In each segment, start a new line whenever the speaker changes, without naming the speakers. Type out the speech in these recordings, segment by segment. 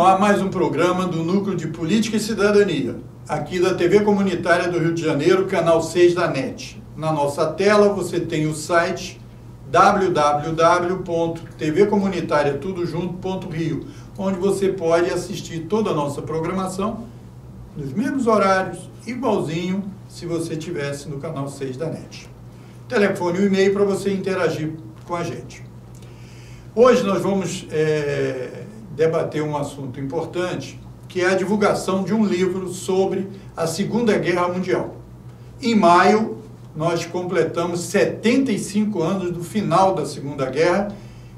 no ar mais um programa do Núcleo de Política e Cidadania, aqui da TV Comunitária do Rio de Janeiro, canal 6 da NET. Na nossa tela você tem o site www.tvcomunitariatudojunto.rio, onde você pode assistir toda a nossa programação nos mesmos horários, igualzinho se você estivesse no canal 6 da NET. Telefone e e-mail para você interagir com a gente. Hoje nós vamos debater um assunto importante, que é a divulgação de um livro sobre a Segunda Guerra Mundial. Em maio, nós completamos 75 anos do final da Segunda Guerra,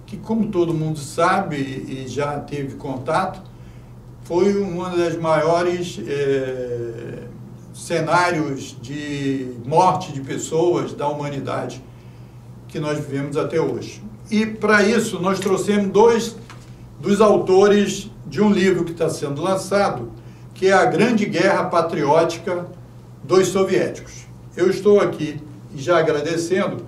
que, como todo mundo sabe e já teve contato, foi uma das maiores cenários de morte de pessoas da humanidade que nós vivemos até hoje. E, para isso, nós trouxemos dois dos autores de um livro que está sendo lançado, que é A Grande Guerra Patriótica dos Soviéticos. Eu estou aqui, já agradecendo,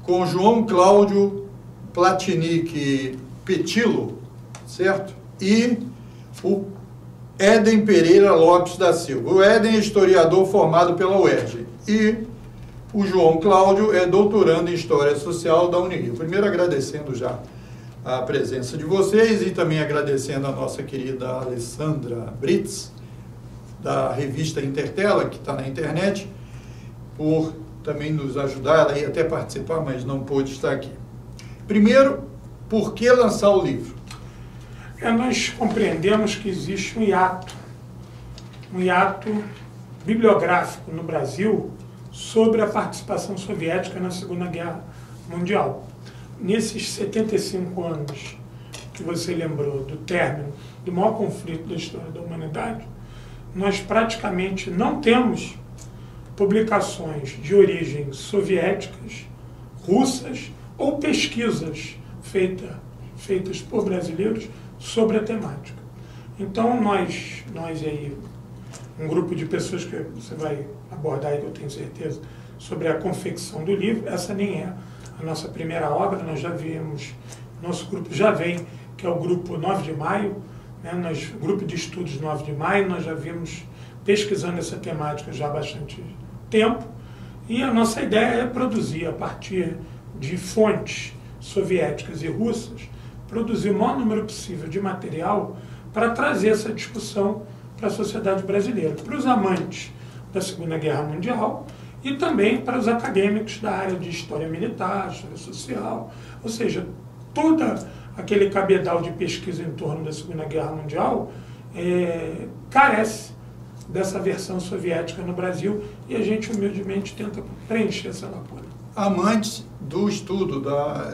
com João Cláudio Platinic Petilo, certo? E o Éden Pereira Lopes da Silva. O Éden é historiador formado pela UERJ e o João Cláudio é doutorando em História Social da Unirio. Primeiro agradecendo já a presença de vocês e também agradecendo a nossa querida Alessandra Brits, da revista Intertela, que está na internet, por também nos ajudar. Ela ia até participar, mas não pôde estar aqui. Primeiro, por que lançar o livro?
Nós compreendemos que existe um hiato bibliográfico no Brasil sobre a participação soviética na Segunda Guerra Mundial. Nesses 75 anos que você lembrou do término do maior conflito da história da humanidade, nós praticamente não temos publicações de origem soviéticas, russas ou pesquisas feitas por brasileiros sobre a temática. Então nós aí, um grupo de pessoas que você vai abordar aí, que eu tenho certeza, sobre a confecção do livro, essa nem é a nossa primeira obra, nós já vimos, nosso grupo já vem, que é o grupo 9 de Maio, né, grupo de estudos 9 de Maio, nós já vimos pesquisando essa temática já há bastante tempo, e a nossa ideia é produzir, a partir de fontes soviéticas e russas, produzir o maior número possível de material para trazer essa discussão para a sociedade brasileira, para os amantes da Segunda Guerra Mundial e também para os acadêmicos da área de História Militar, História Social, ou seja, todo aquele cabedal de pesquisa em torno da Segunda Guerra Mundial carece dessa versão soviética no Brasil e a gente humildemente tenta preencher essa lacuna.
Amantes do estudo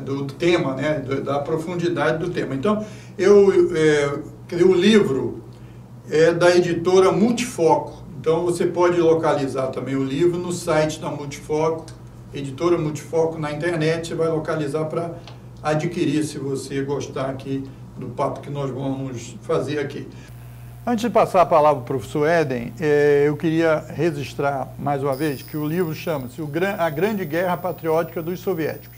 do tema, né, da profundidade do tema. Então, o livro é da editora Multifoco. Então, você pode localizar também o livro no site da Multifoco, editora Multifoco na internet, você vai localizar para adquirir, se você gostar aqui do papo que nós vamos fazer aqui. Antes de passar a palavra para o professor Éden, eu queria registrar mais uma vez que o livro chama-se A Grande Guerra Patriótica dos Soviéticos.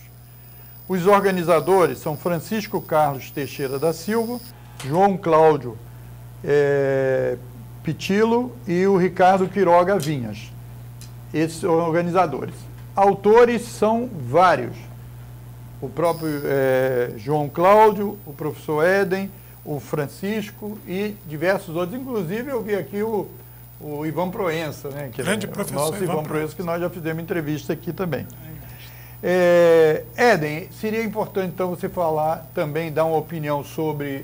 Os organizadores são Francisco Carlos Teixeira da Silva, João Cláudio Petilo e o Ricardo Quiroga Vinhas. Esses são organizadores. Autores são vários. O próprio João Cláudio, o professor Éden, o Francisco e diversos outros. Inclusive, eu vi aqui o Ivan Proença, né? Que
grande professor
nosso Ivan Proença, que nós já fizemos entrevista aqui também. Éden, seria importante, então, você falar também, dar uma opinião sobre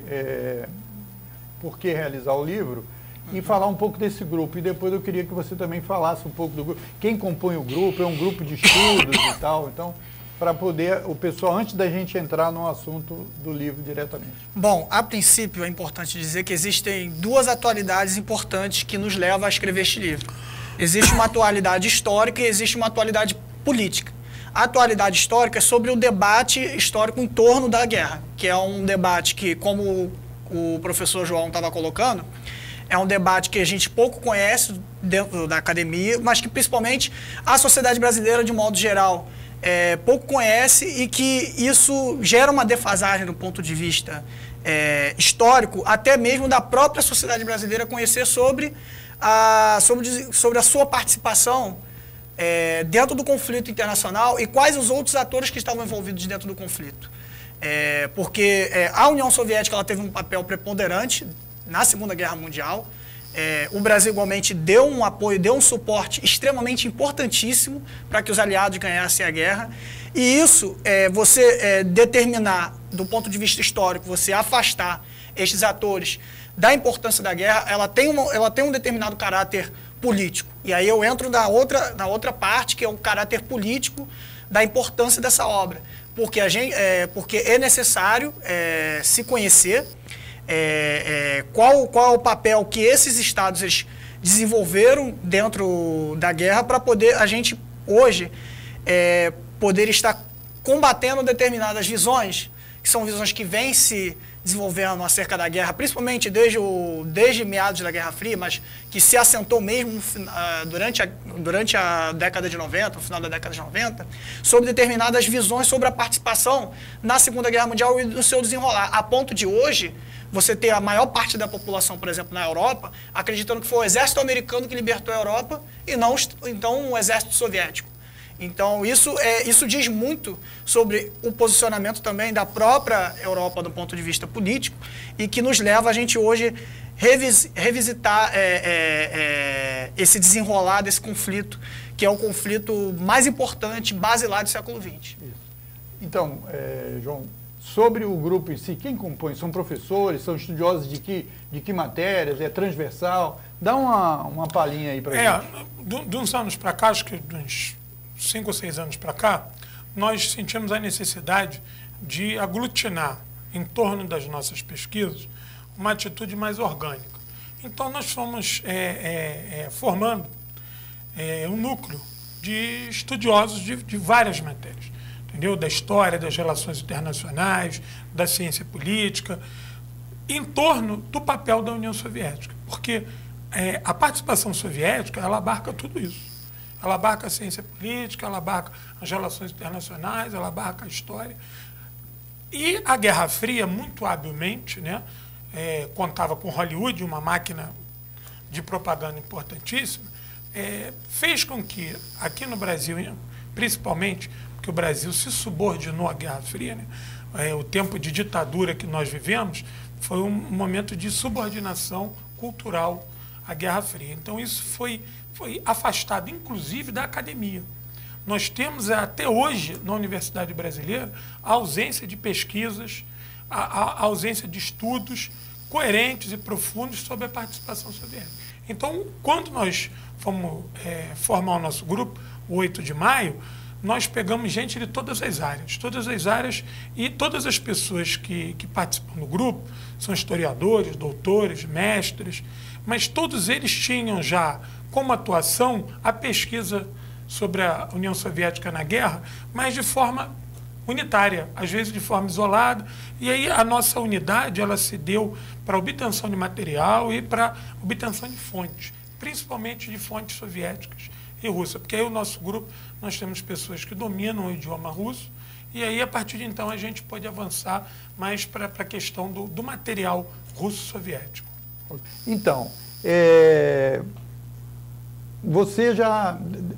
por que realizar o livro e falar um pouco desse grupo. E depois eu queria que você também falasse um pouco do grupo. Quem compõe o grupo? É um grupo de estudos e tal, então, para poder o pessoal, antes da gente entrar no assunto do livro diretamente.
Bom, a princípio é importante dizer que existem duas atualidades importantes que nos levam a escrever este livro. Existe uma atualidade histórica e existe uma atualidade política. A atualidade histórica é sobre o debate histórico em torno da guerra, que é um debate que, como o professor João estava colocando, é um debate que a gente pouco conhece dentro da academia, mas que principalmente a sociedade brasileira, de modo geral, pouco conhece, e que isso gera uma defasagem do ponto de vista histórico, até mesmo da própria sociedade brasileira conhecer sobre a sua participação dentro do conflito internacional e quais os outros atores que estavam envolvidos dentro do conflito. Porque a União Soviética ela teve um papel preponderante na Segunda Guerra Mundial. O Brasil igualmente deu um apoio, deu um suporte extremamente importantíssimo para que os aliados ganhassem a guerra. E isso, você determinar, do ponto de vista histórico, você afastar estes atores da importância da guerra, ela tem um determinado caráter político. E aí eu entro na outra parte, que é o caráter político da importância dessa obra. Porque é necessário se conhecer qual é o papel que esses estados eles desenvolveram dentro da guerra para poder a gente hoje poder estar combatendo determinadas visões, que são visões que vêm se desenvolvendo acerca da guerra, principalmente desde meados da Guerra Fria, mas que se assentou mesmo durante a década de 90, no final da década de 90, sobre determinadas visões sobre a participação na Segunda Guerra Mundial e no seu desenrolar, a ponto de hoje você ter a maior parte da população, por exemplo, na Europa, acreditando que foi o exército americano que libertou a Europa e não então o exército soviético. Então, isso diz muito sobre o posicionamento também da própria Europa do ponto de vista político e que nos leva a gente hoje revisitar esse desenrolar desse conflito, que é o conflito mais importante, basilar do século XX.
Isso. Então, João, sobre o grupo em si, quem compõe? São professores, são estudiosos de que matérias? É transversal? Dá uma palhinha aí para gente.
De uns anos para cá, acho que de uns 5 ou 6 anos para cá, nós sentimos a necessidade de aglutinar em torno das nossas pesquisas uma atitude mais orgânica. Então, nós fomos formando um núcleo de estudiosos de várias matérias, entendeu? Da história, das relações internacionais, da ciência política, em torno do papel da União Soviética, porque a participação soviética, ela abarca tudo isso. Ela abarca a ciência política, ela abarca as relações internacionais, ela abarca a história. E a Guerra Fria, muito habilmente, né, contava com Hollywood, uma máquina de propaganda importantíssima, fez com que, aqui no Brasil, principalmente, porque o Brasil se subordinou à Guerra Fria, né, o tempo de ditadura que nós vivemos foi um momento de subordinação cultural à Guerra Fria. Então, isso foi afastado, inclusive, da academia. Nós temos, até hoje, na Universidade Brasileira, a ausência de pesquisas, a ausência de estudos coerentes e profundos sobre a participação soviética. Então, quando nós fomos formar o nosso grupo, o 8 de maio, nós pegamos gente de todas as áreas, e todas as pessoas que participam do grupo são historiadores, doutores, mestres, mas todos eles tinham já como atuação a pesquisa sobre a União Soviética na guerra, mas de forma unitária, às vezes de forma isolada. E aí a nossa unidade ela se deu para obtenção de material e para obtenção de fontes, principalmente de fontes soviéticas e russas, porque aí o nosso grupo, nós temos pessoas que dominam o idioma russo, e aí a partir de então a gente pode avançar mais para a questão do material russo-soviético.
Então,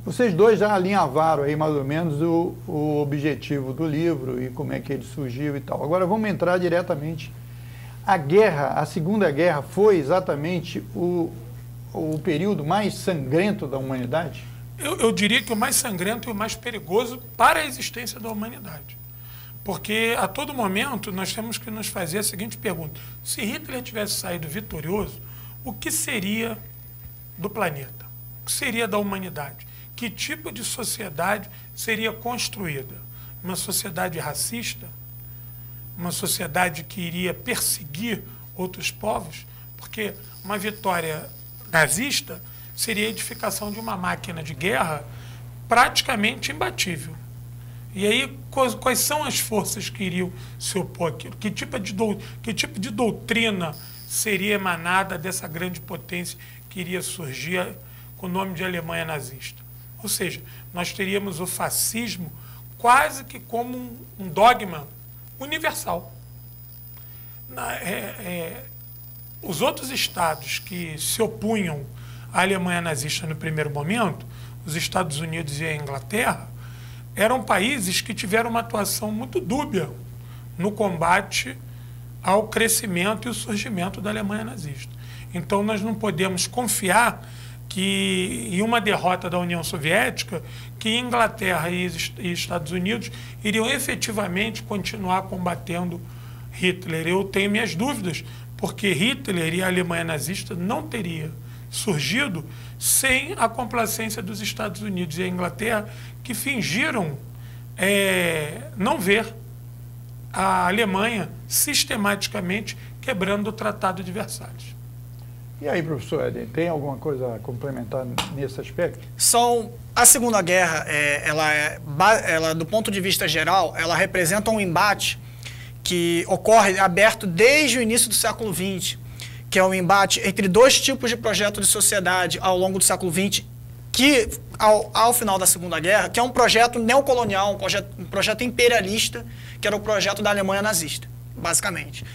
vocês dois já alinhavaram aí mais ou menos o objetivo do livro e como é que ele surgiu e tal. Agora vamos entrar diretamente. A Segunda Guerra foi exatamente o período mais sangrento da humanidade?
Eu diria que o mais sangrento e o mais perigoso para a existência da humanidade. Porque a todo momento nós temos que nos fazer a seguinte pergunta: se Hitler tivesse saído vitorioso, o que seria do planeta? O que seria da humanidade? Que tipo de sociedade seria construída? Uma sociedade racista? Uma sociedade que iria perseguir outros povos? Porque uma vitória nazista seria a edificação de uma máquina de guerra praticamente imbatível. E aí, quais são as forças que iriam se opor àquilo? Que tipo de doutrina seria emanada dessa grande potência que iria surgir com o nome de Alemanha nazista? Ou seja, nós teríamos o fascismo quase que como um dogma universal. os outros estados que se opunham à Alemanha nazista no primeiro momento, os Estados Unidos e a Inglaterra, eram países que tiveram uma atuação muito dúbia no combate ao crescimento e o surgimento da Alemanha nazista. Então, nós não podemos confiar que, em uma derrota da União Soviética, que Inglaterra e Estados Unidos iriam efetivamente continuar combatendo Hitler. Eu tenho minhas dúvidas, porque Hitler e a Alemanha nazista não teria surgido sem a complacência dos Estados Unidos e a Inglaterra, que fingiram não ver a Alemanha sistematicamente quebrando o Tratado de Versalhes.
E aí, professor Éden, tem alguma coisa a complementar nesse aspecto?
A Segunda Guerra, ela, do ponto de vista geral, ela representa um embate que ocorre aberto desde o início do século XX, que é um embate entre dois tipos de projetos de sociedade ao longo do século XX, que, ao final da Segunda Guerra, que é um projeto neocolonial, um projeto imperialista, que era o projeto da Alemanha nazista, basicamente.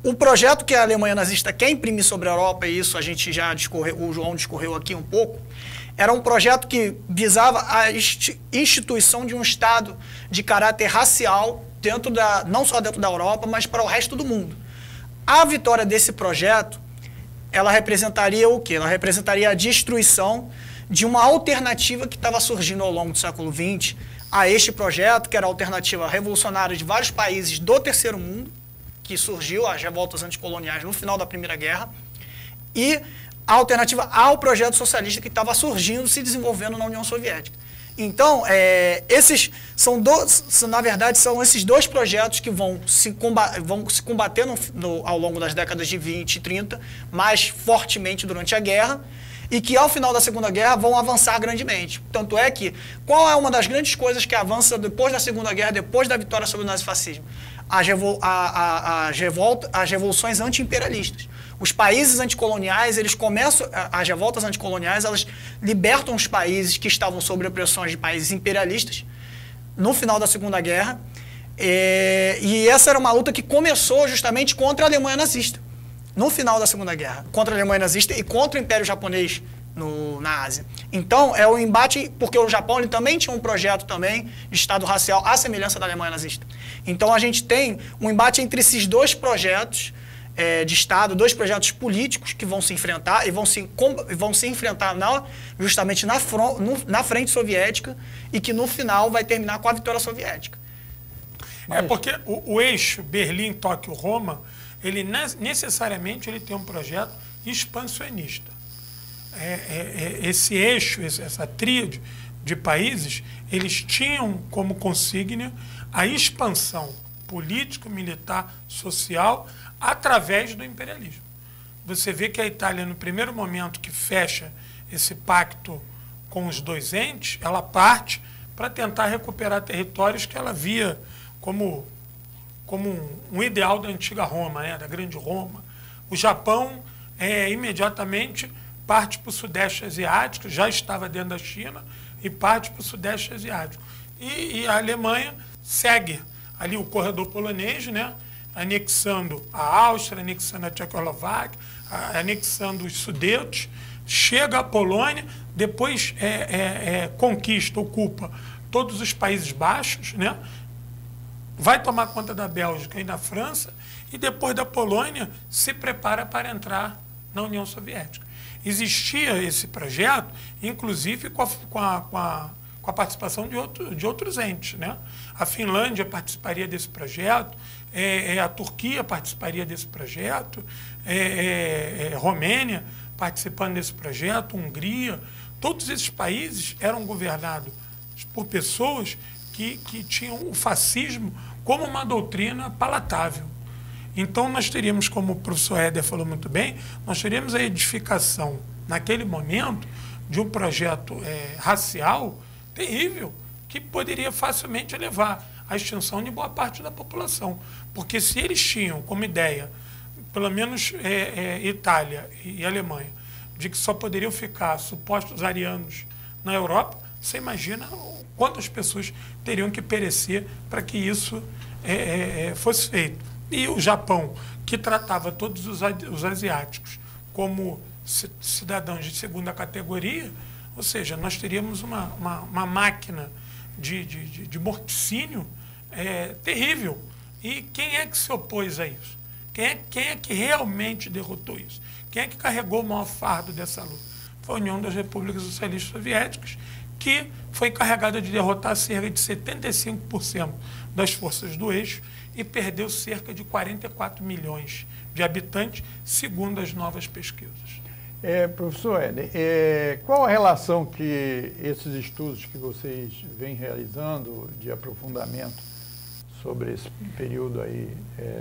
O projeto que a Alemanha nazista quer imprimir sobre a Europa, e isso a gente já discorreu, o João discorreu aqui um pouco, era um projeto que visava a instituição de um Estado de caráter racial, não só dentro da Europa, mas para o resto do mundo. A vitória desse projeto, ela representaria o quê? Ela representaria a destruição de uma alternativa que estava surgindo ao longo do século XX a este projeto, que era a alternativa revolucionária de vários países do terceiro mundo, que surgiu, as revoltas anticoloniais no final da Primeira Guerra, e a alternativa ao projeto socialista que estava surgindo, se desenvolvendo na União Soviética. Então, na verdade, são esses dois projetos que vão se combater ao longo das décadas de 20 e 30, mais fortemente durante a guerra, e que ao final da Segunda Guerra vão avançar grandemente. Tanto é que, qual é uma das grandes coisas que avança depois da Segunda Guerra, depois da vitória sobre o nazifascismo? As revoluções anti-imperialistas. Os países anticoloniais, as revoltas anticoloniais, elas libertam os países que estavam sob opressões de países imperialistas no final da Segunda Guerra. E essa era uma luta que começou justamente contra a Alemanha nazista, no final da Segunda Guerra, contra a Alemanha nazista e contra o Império Japonês na Ásia. Então, é um embate, porque o Japão ele também tinha um projeto também de Estado racial à semelhança da Alemanha nazista. Então, a gente tem um embate entre esses dois projetos de Estado, dois projetos políticos que vão se enfrentar e vão se enfrentar justamente na frente soviética, e que no final vai terminar com a vitória soviética.
Porque o eixo Berlim, Tóquio, Roma, ele necessariamente ele tem um projeto expansionista. Esse eixo, essa tríade de países, eles tinham como consígnia a expansão política, militar, social, através do imperialismo. Você vê que a Itália, no primeiro momento que fecha esse pacto com os dois entes, ela parte para tentar recuperar territórios que ela via como um ideal da antiga Roma, da grande Roma. O Japão imediatamente parte para o Sudeste Asiático, já estava dentro da China, e parte para o Sudeste Asiático. E a Alemanha segue ali o corredor polonês, anexando a Áustria, anexando a Tchecoslováquia, anexando os Sudetos, chega à Polônia, depois conquista, ocupa todos os Países Baixos, vai tomar conta da Bélgica e da França, e depois da Polônia se prepara para entrar na União Soviética. Existia esse projeto, inclusive com a participação de outros entes. A Finlândia participaria desse projeto, a Turquia participaria desse projeto, Romênia participando desse projeto, Hungria. Todos esses países eram governados por pessoas que tinham o fascismo como uma doutrina palatável. Então, nós teríamos, como o professor Éder falou muito bem, nós teríamos a edificação, naquele momento, de um projeto racial terrível, que poderia facilmente levar à extinção de boa parte da população. Porque se eles tinham como ideia, pelo menos Itália e Alemanha, de que só poderiam ficar supostos arianos na Europa, você imagina quantas pessoas teriam que perecer para que isso fosse feito. e o Japão, que tratava todos os asiáticos como cidadãos de segunda categoria, ou seja, nós teríamos uma máquina de morticínio terrível. E quem é que se opôs a isso? Quem é que realmente derrotou isso? Quem é que carregou o maior fardo dessa luta? Foi a União das Repúblicas Socialistas Soviéticas, que foi encarregada de derrotar cerca de 75% das forças do eixo e perdeu cerca de 44 milhões de habitantes, segundo as novas pesquisas.
Professor Éder, qual a relação que esses estudos que vocês vêm realizando de aprofundamento sobre esse período aí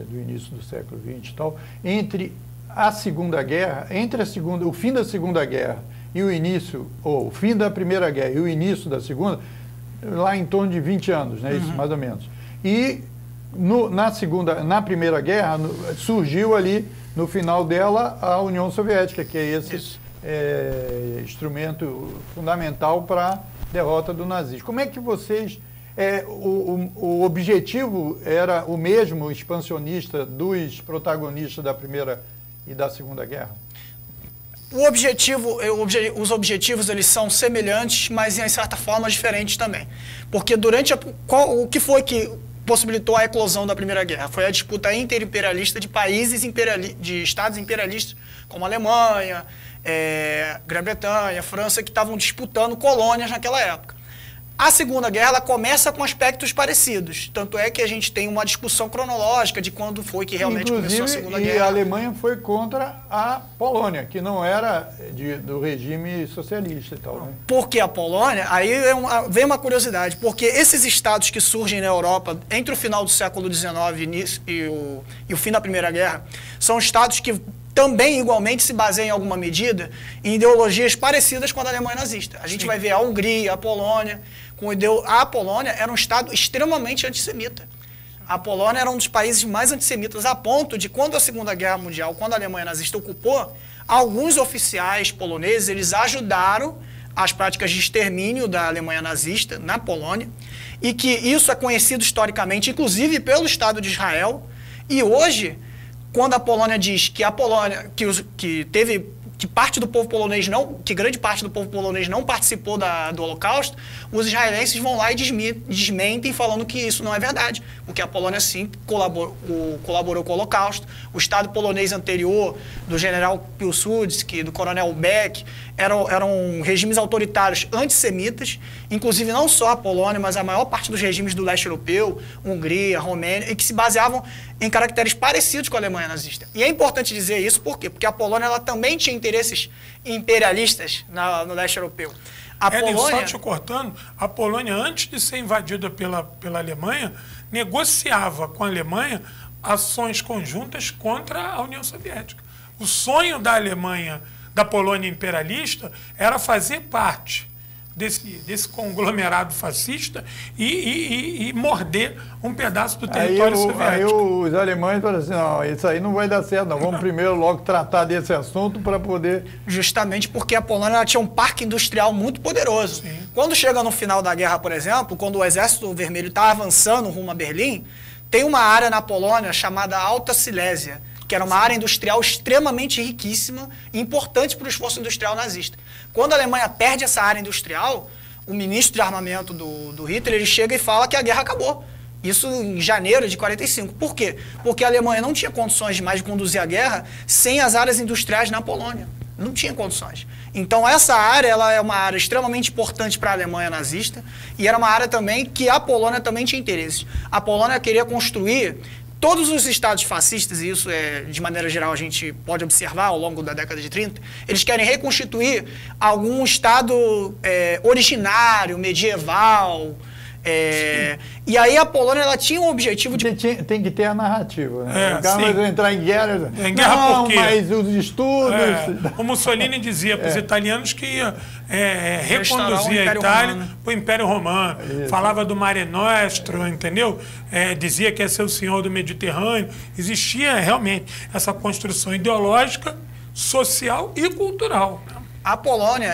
do início do século XX e tal, entre a Segunda Guerra, o fim da Segunda Guerra e o início, ou o fim da Primeira Guerra e o início da Segunda, lá em torno de 20 anos, né, isso mais ou menos. E na Primeira Guerra surgiu ali, no final dela, a União Soviética, que é esse instrumento fundamental para a derrota do nazismo. Como é que vocês... o objetivo era o mesmo, expansionista, dos protagonistas da Primeira e da Segunda Guerra?
Os objetivos eles são semelhantes, mas em certa forma diferentes também. Porque o que foi que possibilitou a eclosão da Primeira Guerra? Foi a disputa interimperialista de países de estados imperialistas, como a Alemanha, Grã-Bretanha, França, que estavam disputando colônias naquela época. A Segunda Guerra ela começa com aspectos parecidos, tanto é que a gente tem uma discussão cronológica de quando foi que realmente começou a Segunda Guerra.
E a Alemanha foi contra a Polônia, que não era do regime socialista e tal, né?
Porque a Polônia, aí vem uma curiosidade, porque esses estados que surgem na Europa entre o final do século XIX e o fim da Primeira Guerra, são estados que também, igualmente, se baseiam em alguma medida em ideologias parecidas com a da Alemanha nazista. A gente vai ver a Hungria, a Polônia. A Polônia era um estado extremamente antissemita. A Polônia era um dos países mais antissemitas, a ponto de, quando a Segunda Guerra Mundial, quando a Alemanha nazista ocupou, alguns oficiais poloneses eles ajudaram as práticas de extermínio da Alemanha nazista na Polônia, e que isso é conhecido historicamente, inclusive pelo Estado de Israel. E hoje, quando a Polônia diz que a Polônia, que parte do povo polonês que grande parte do povo polonês não participou do Holocausto, os israelenses vão lá e desmentem falando que isso não é verdade, porque a Polônia sim colaborou com o Holocausto. O Estado polonês anterior, do general Piłsudski, do coronel Beck, eram regimes autoritários antissemitas, inclusive não só a Polônia, mas a maior parte dos regimes do leste europeu, Hungria, Romênia, e que se baseavam em caracteres parecidos com a Alemanha nazista. E é importante dizer isso por quê? Porque a Polônia ela também tinha interesses imperialistas no leste europeu.
Só te cortando, a Polônia, antes de ser invadida pela Alemanha, negociava com a Alemanha ações conjuntas contra a União Soviética. O sonho da Alemanha, da Polônia imperialista, era fazer parte desse conglomerado fascista e morder um pedaço do território soviético.
Aí os alemães falaram assim, não, isso aí não vai dar certo, não. Vamos primeiro logo tratar desse assunto para poder...
Justamente porque a Polônia ela tinha um parque industrial muito poderoso. Sim. Quando chega no final da guerra, por exemplo, quando o Exército Vermelho está avançando rumo a Berlim, tem uma área na Polônia chamada Alta Silésia, que era uma área industrial extremamente riquíssima e importante para o esforço industrial nazista. Quando a Alemanha perde essa área industrial, o ministro de armamento do Hitler ele chega e fala que a guerra acabou. Isso em janeiro de 45. Por quê? Porque a Alemanha não tinha condições mais de conduzir a guerra sem as áreas industriais na Polônia. Não tinha condições. Então essa área ela é uma área extremamente importante para a Alemanha nazista e era uma área também que a Polônia também tinha interesse. A Polônia queria construir todos os estados fascistas, e isso de maneira geral a gente pode observar ao longo da década de 30, eles querem reconstituir algum estado originário, medieval. E aí a Polônia ela tinha um objetivo de...
Tem que ter a narrativa, né? O cara vai entrar em guerra...
Em guerra
não,
por quê?
Mas os estudos...
O Mussolini dizia para os italianos que ia reconduzir a Itália para o Império Romano. Isso. Falava do Mare Nostrum, entendeu? Dizia que ia ser o senhor do Mediterrâneo. Existia realmente essa construção ideológica, social e cultural. A Polônia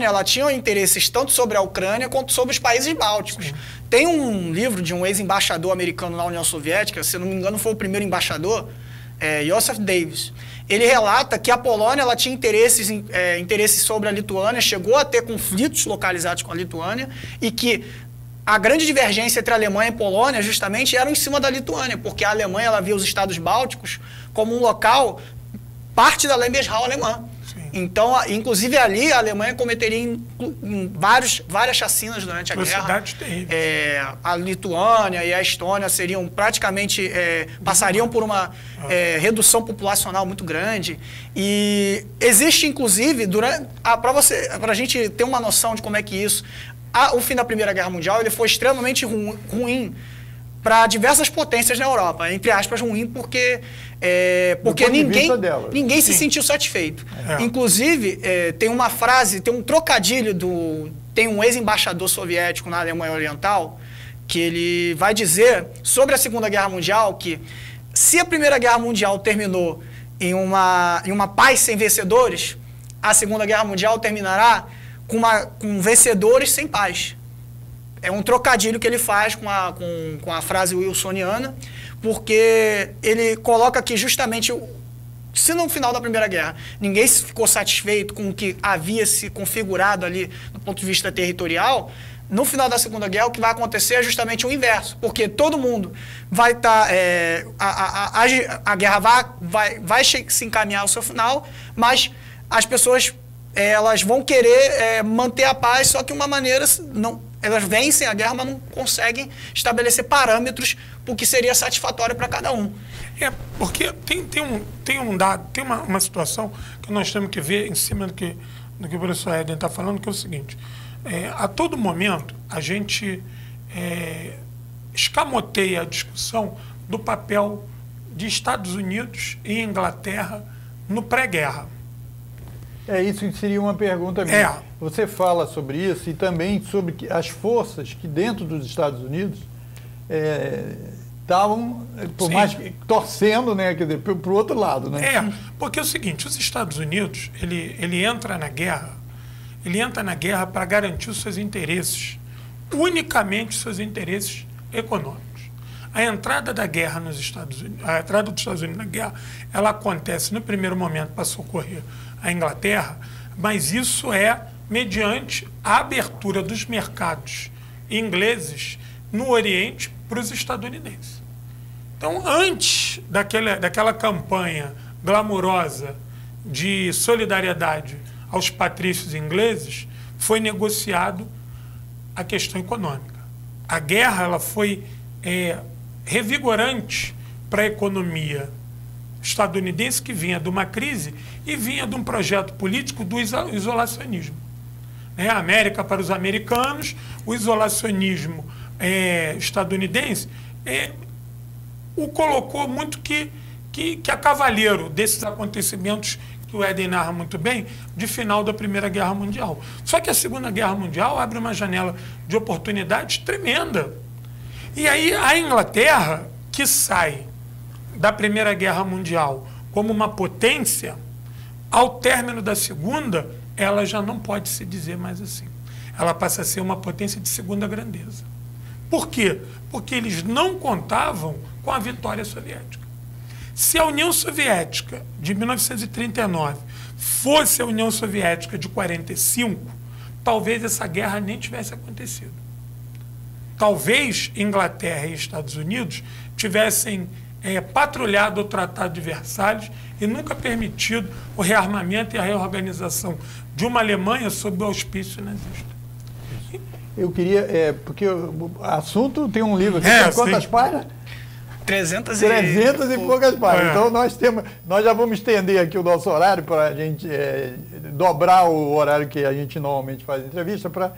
ela tinha interesses tanto sobre a Ucrânia quanto sobre os países bálticos. Sim. tem um livro de um ex-embaixador americano na União Soviética, se não me engano foi o primeiro embaixador, Joseph Davis. Ele relata que a Polônia ela tinha interesses sobre a Lituânia, chegou a ter conflitos localizados com a Lituânia, e que a grande divergência entre a Alemanha e a Polônia justamente era em cima da Lituânia, porque a Alemanha ela via os estados bálticos como um local, parte da Lebensraum alemã. Então, inclusive ali, a Alemanha cometeria várias chacinas durante a guerra. A Lituânia e a Estônia seriam praticamente, passariam por uma redução populacional muito grande. E existe, inclusive, para a gente ter uma noção de como é que isso... O fim da Primeira Guerra Mundial ele foi extremamente ruim para diversas potências na Europa, entre aspas, ruim, porque ninguém se sentiu satisfeito. Inclusive, tem uma frase, tem um trocadilho tem um ex-embaixador soviético na Alemanha Oriental, que ele vai dizer sobre a Segunda Guerra Mundial que se a Primeira Guerra Mundial terminou em uma paz sem vencedores, a Segunda Guerra Mundial terminará com vencedores sem paz. É um trocadilho que ele faz com a frase wilsoniana, porque ele coloca que justamente, se no final da Primeira Guerra ninguém ficou satisfeito com o que havia se configurado ali do ponto de vista territorial, no final da Segunda Guerra o que vai acontecer é justamente o inverso, porque todo mundo vai estar... a guerra vai se encaminhar ao seu final, mas as pessoas elas vão querer manter a paz, só que de uma maneira... Elas vencem a guerra, mas não conseguem estabelecer parâmetros para o que seria satisfatório para cada um.
Porque tem um dado, tem uma situação que nós temos que ver em cima do que o professor Éden está falando, que é o seguinte: a todo momento a gente escamoteia a discussão do papel de Estados Unidos e Inglaterra no pré-guerra.
Isso seria uma pergunta minha. Você fala sobre isso e também sobre as forças que dentro dos Estados Unidos estavam, por mais que torcendo, né, quer dizer, para o outro lado, né?
Porque é o seguinte: os Estados Unidos ele entra na guerra para garantir os seus interesses, unicamente os seus interesses econômicos. A entrada da guerra nos Estados Unidos, a entrada dos Estados Unidos na guerra, ela acontece no primeiro momento para socorrer a Inglaterra, mas isso é mediante a abertura dos mercados ingleses no Oriente para os estadunidenses. Então, antes daquela campanha glamurosa de solidariedade aos patrícios ingleses, foi negociado a questão econômica. A guerra ela foi revigorante para a economia estadunidense, que vinha de uma crise e vinha de um projeto político do isolacionismo. A América para os americanos, o isolacionismo estadunidense o colocou muito que a cavaleiro desses acontecimentos que o Éden narra muito bem, de final da Primeira Guerra Mundial. Só que a Segunda Guerra Mundial abre uma janela de oportunidades tremenda. E aí a Inglaterra, que sai da Primeira Guerra Mundial como uma potência, ao término da Segunda, ela já não pode se dizer mais assim. Ela passa a ser uma potência de segunda grandeza. Por quê? Porque eles não contavam com a vitória soviética. Se a União Soviética de 1939 fosse a União Soviética de 45, talvez essa guerra nem tivesse acontecido. Talvez Inglaterra e Estados Unidos tivessem patrulhado o Tratado de Versalhes e nunca permitido o rearmamento e a reorganização de uma Alemanha sob o auspício nazista.
Eu queria, porque o assunto tem um livro aqui, quantas páginas?
300
e poucas páginas. Então nós já vamos estender aqui o nosso horário para a gente dobrar o horário que a gente normalmente faz entrevista para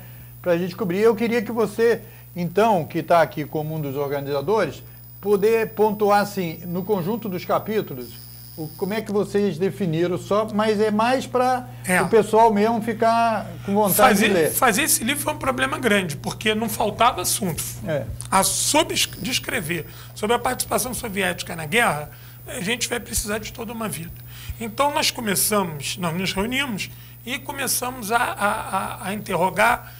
a gente cobrir. Eu queria que você, então, que está aqui como um dos organizadores, poder pontuar assim, no conjunto dos capítulos, como é que vocês definiram mas é mais para o pessoal mesmo ficar com vontade de ler.
Fazer esse livro foi um problema grande, porque não faltava assunto. Sobre descrever sobre a participação soviética na guerra, a gente vai precisar de toda uma vida. Então nós nos reunimos e começamos a interrogar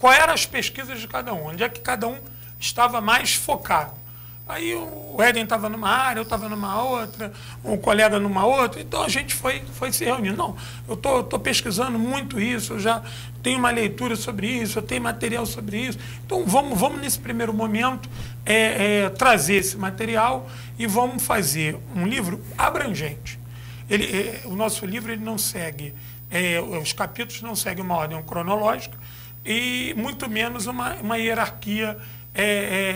qual eram as pesquisas de cada um, onde é que cada um estava mais focado. Aí o Éden estava numa área, eu estava numa outra, um colega numa outra, então a gente foi se reunindo. Não, eu estou pesquisando muito isso, eu já tenho uma leitura sobre isso, eu tenho material sobre isso. Então vamos nesse primeiro momento trazer esse material e vamos fazer um livro abrangente. O nosso livro ele não segue, os capítulos não seguem uma ordem cronológica e muito menos uma hierarquia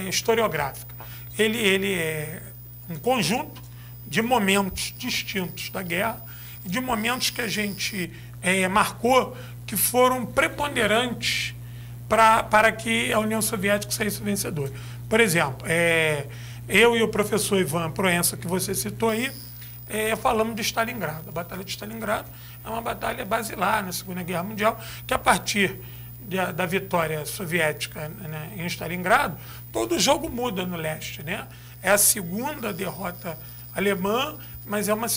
historiográfica. Ele é um conjunto de momentos distintos da guerra, de momentos que a gente marcou que foram preponderantes para que a União Soviética saísse vencedora. Por exemplo, eu e o professor Ivan Proença, que você citou aí, falamos de Stalingrado. A Batalha de Stalingrado é uma batalha basilar na Segunda Guerra Mundial, que a partir da vitória soviética, né, em Stalingrado, todo o jogo muda no leste, né? É a segunda derrota alemã, mas é uma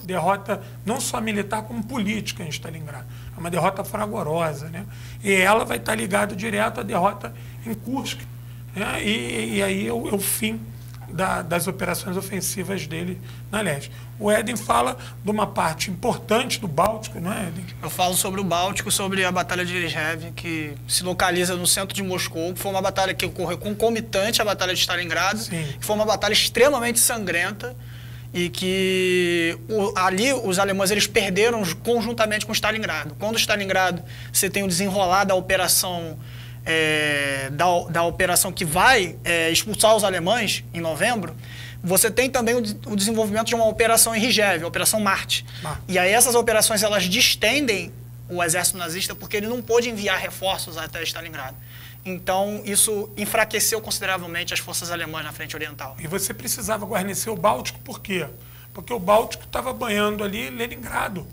derrota não só militar, como política em Stalingrado. É uma derrota fragorosa, né? E ela vai estar ligada direto à derrota em Kursk, né? E aí é o fim das operações ofensivas dele na leste. O Éden fala de uma parte importante do Báltico, não é, Éden?
Eu falo sobre o Báltico, sobre a Batalha de Rizhev, que se localiza no centro de Moscou, que foi uma batalha que ocorreu concomitante à Batalha de Stalingrado,
Sim.
que foi uma batalha extremamente sangrenta e que ali os alemães eles perderam conjuntamente com Stalingrado. Quando Stalingrado você tem o desenrolar da operação da operação que vai expulsar os alemães em novembro, você tem também o desenvolvimento de uma operação em Rizhev, a Operação Marte. E aí essas operações elas distendem o exército nazista porque ele não pôde enviar reforços até Stalingrado. Então isso enfraqueceu consideravelmente as forças alemãs na frente oriental.
E você precisava guarnecer o Báltico por quê? Porque o Báltico estava banhando ali Leningrado.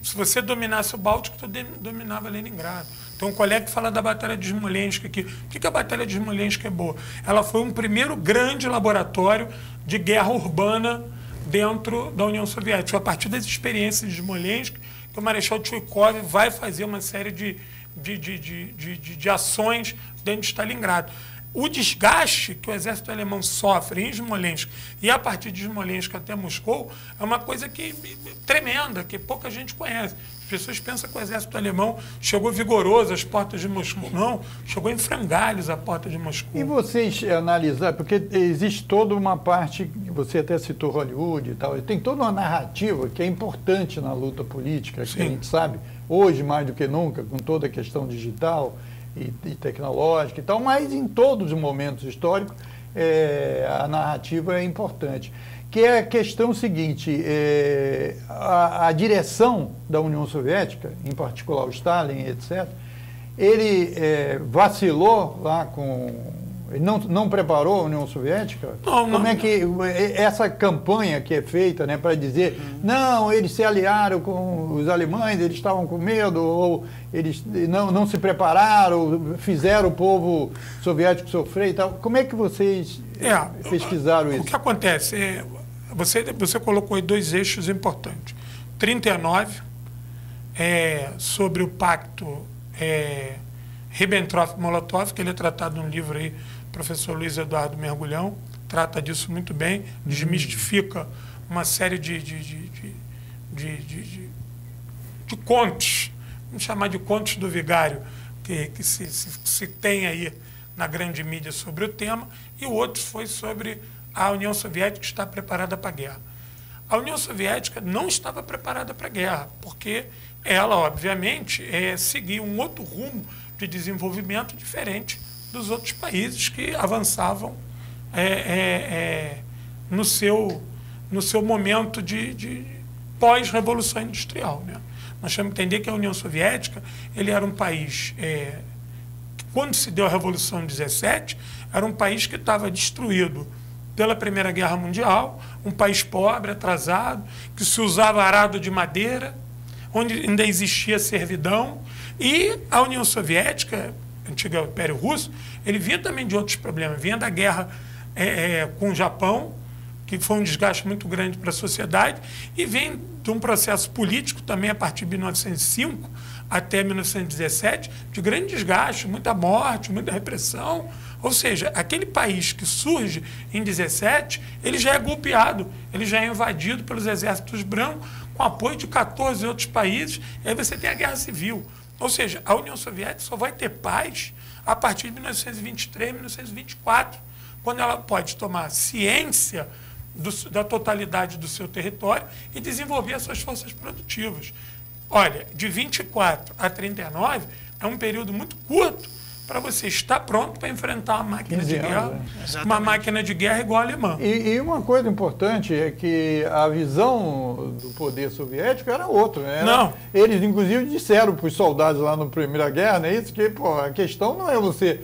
Se você dominasse o Báltico, tu dominava Leningrado. Tem um colega que fala da Batalha de Smolensk aqui. Por que a Batalha de Smolensk é boa? Ela foi um primeiro grande laboratório de guerra urbana dentro da União Soviética. A partir das experiências de Smolensk, que o Marechal Chuikov vai fazer uma série de ações dentro de Stalingrado. O desgaste que o exército alemão sofre em Smolensk e a partir de Smolensk até Moscou é uma coisa tremenda, que pouca gente conhece. As pessoas pensam que o exército alemão chegou vigoroso às portas de Moscou. Não, chegou em frangalhos à porta de Moscou.
E vocês analisar, porque existe toda uma parte, você até citou Hollywood e tal, tem toda uma narrativa que é importante na luta política, que a gente sabe, hoje mais do que nunca, com toda a questão digital e tecnológica e tal, mas em todos os momentos históricos a narrativa é importante. Que é a questão seguinte, a direção da União Soviética, em particular o Stalin, etc., ele vacilou lá com... Ele não preparou a União Soviética? Como é que essa campanha que é feita, né, para dizer não, eles se aliaram com os alemães, eles estavam com medo, ou eles não se prepararam, fizeram o povo soviético sofrer e tal. Como é que vocês pesquisaram isso?
O que acontece? Você colocou aí dois eixos importantes. 39, sobre o pacto Ribbentrop-Molotov, que ele é tratado num livro aí, professor Luiz Eduardo Mergulhão, trata disso muito bem, desmistifica uma série de contos, vamos chamar de contos do vigário, que se tem aí na grande mídia sobre o tema, e o outro foi sobre a União Soviética está preparada para a guerra. A União Soviética não estava preparada para a guerra, porque ela, obviamente, seguia um outro rumo de desenvolvimento diferente dos outros países que avançavam no seu momento de pós-revolução industrial, né? Nós temos que entender que a União Soviética ele era um país que, quando se deu a Revolução de 17, era um país que estava destruído pela Primeira Guerra Mundial, um país pobre, atrasado, que se usava arado de madeira, onde ainda existia servidão, e a União Soviética, antiga Império Russo, ele vinha também de outros problemas, vinha da guerra com o Japão, que foi um desgaste muito grande para a sociedade, e vem de um processo político também a partir de 1905 até 1917, de grande desgaste, muita morte, muita repressão. Ou seja, aquele país que surge em 17, ele já é golpeado, ele já é invadido pelos exércitos brancos, com apoio de 14 outros países, e aí você tem a Guerra Civil. Ou seja, a União Soviética só vai ter paz a partir de 1923, 1924, quando ela pode tomar ciência da totalidade do seu território e desenvolver as suas forças produtivas. Olha, de 24 a 39 é um período muito curto para você estar pronto para enfrentar uma máquina de guerra, uma máquina de guerra igual a alemã.
E uma coisa importante é que a visão do poder soviético era outra, né?
Não.
Eles, inclusive, disseram para os soldados lá na Primeira Guerra, né, isso, que pô, a questão não é você...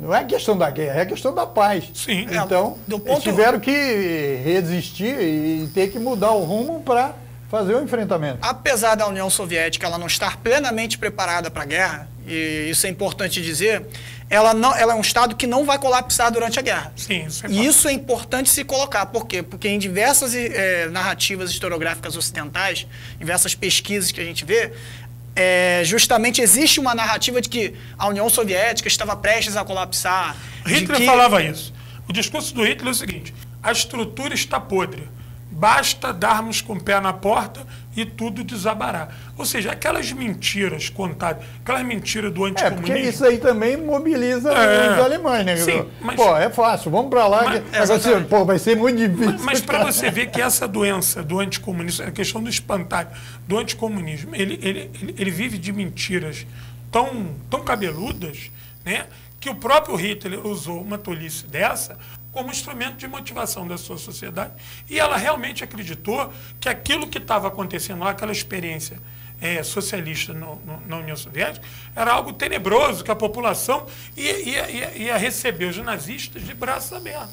não é questão da guerra, é a questão da paz.
Sim.
Então, eles tiveram que resistir e ter que mudar o rumo para fazer o enfrentamento.
Apesar da União Soviética ela não estar plenamente preparada para a guerra, e isso é importante dizer, ela é um Estado que não vai colapsar durante a guerra.
Sim, isso é
e isso é importante se colocar. Por quê? Porque em diversas narrativas historiográficas ocidentais, em diversas pesquisas que a gente vê, justamente existe uma narrativa de que a União Soviética estava prestes a colapsar.
Hitler falava isso. O discurso do Hitler é o seguinte: a estrutura está podre, basta darmos com o pé na porta e tudo desabará. Ou seja, aquelas mentiras contadas, aquelas mentiras do anticomunismo...
porque isso aí também mobiliza os alemães, né?
Sim, mas,
pô, é fácil, vamos para lá, vai ser muito difícil.
Mas para você ver que essa doença do anticomunismo, a questão do espantalho do anticomunismo, ele vive de mentiras tão cabeludas, né, que o próprio Hitler usou uma tolice dessa como instrumento de motivação da sua sociedade, e ela realmente acreditou que aquilo que estava acontecendo lá, aquela experiência socialista na União Soviética, era algo tenebroso, que a população ia receber os nazistas de braços abertos.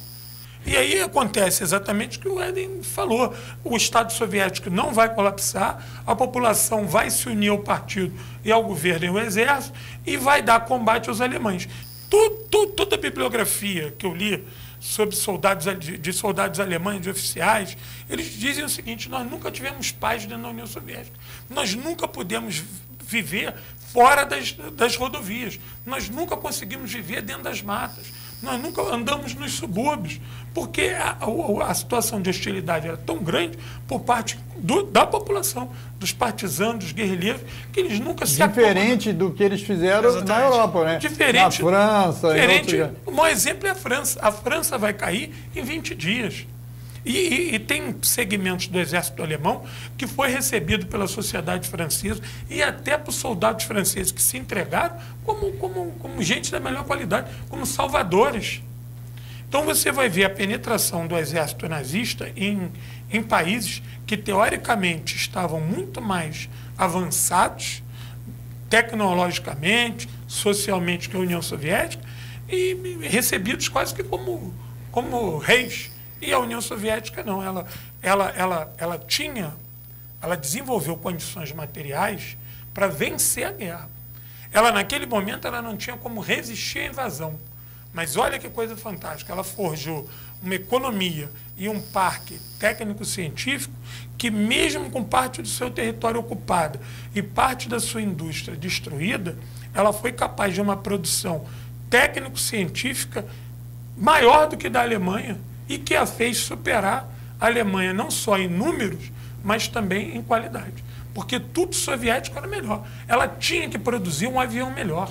E aí acontece exatamente o que o Éden falou: o Estado soviético não vai colapsar, a população vai se unir ao partido e ao governo e ao exército e vai dar combate aos alemães. Toda a bibliografia que eu li sobre soldados alemães, de oficiais, eles dizem o seguinte: nós nunca tivemos paz dentro da União Soviética, nós nunca pudemos viver fora das rodovias, nós nunca conseguimos viver dentro das matas, nós nunca andamos nos subúrbios, porque a situação de hostilidade era tão grande por parte da população, dos partisanos, dos guerrilheiros, que eles nunca se
Diferente do que eles fizeram na Europa, né?
Diferente.
Na França.
O maior exemplo é a França. A França vai cair em 20 dias. E tem segmentos do exército alemão que foi recebido pela sociedade francesa e até por soldados franceses que se entregaram como gente da melhor qualidade, como salvadores. Então você vai ver a penetração do exército nazista em países que teoricamente estavam muito mais avançados tecnologicamente, socialmente que a União Soviética, e recebidos quase que como reis. E a União Soviética não, ela desenvolveu condições materiais para vencer a guerra. Naquele momento, ela não tinha como resistir à invasão. Mas olha que coisa fantástica, ela forjou uma economia e um parque técnico-científico que, mesmo com parte do seu território ocupada e parte da sua indústria destruída, ela foi capaz de uma produção técnico-científica maior do que da Alemanha, e que a fez superar a Alemanha não só em números, mas também em qualidade. Porque tudo soviético era melhor. Ela tinha que produzir um avião melhor,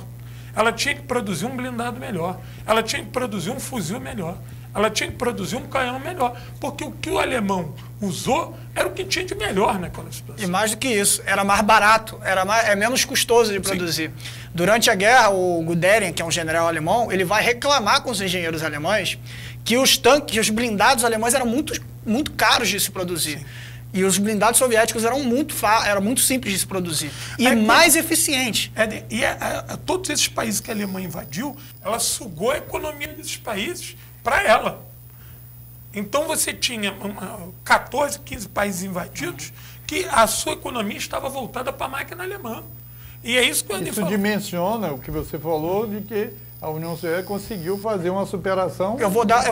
ela tinha que produzir um blindado melhor, ela tinha que produzir um fuzil melhor, ela tinha que produzir um canhão melhor, porque o que o alemão usou era o que tinha de melhor naquela situação.
E mais do que isso, era mais barato, é menos custoso de produzir. Sim. Durante a guerra, o Guderian, que é um general alemão, ele vai reclamar com os engenheiros alemães que os tanques, os blindados alemães eram muito caros de se produzir. Sim. E os blindados soviéticos eram muito simples de se produzir. E mais eficientes.
Todos esses países que a Alemanha invadiu, ela sugou a economia desses países para ela. Então você tinha 14, 15 países invadidos que a sua economia estava voltada para a máquina alemã. E é isso que o Andy falou.
Dimensiona o que você falou de que a União Soviética conseguiu fazer uma superação
eu vou dar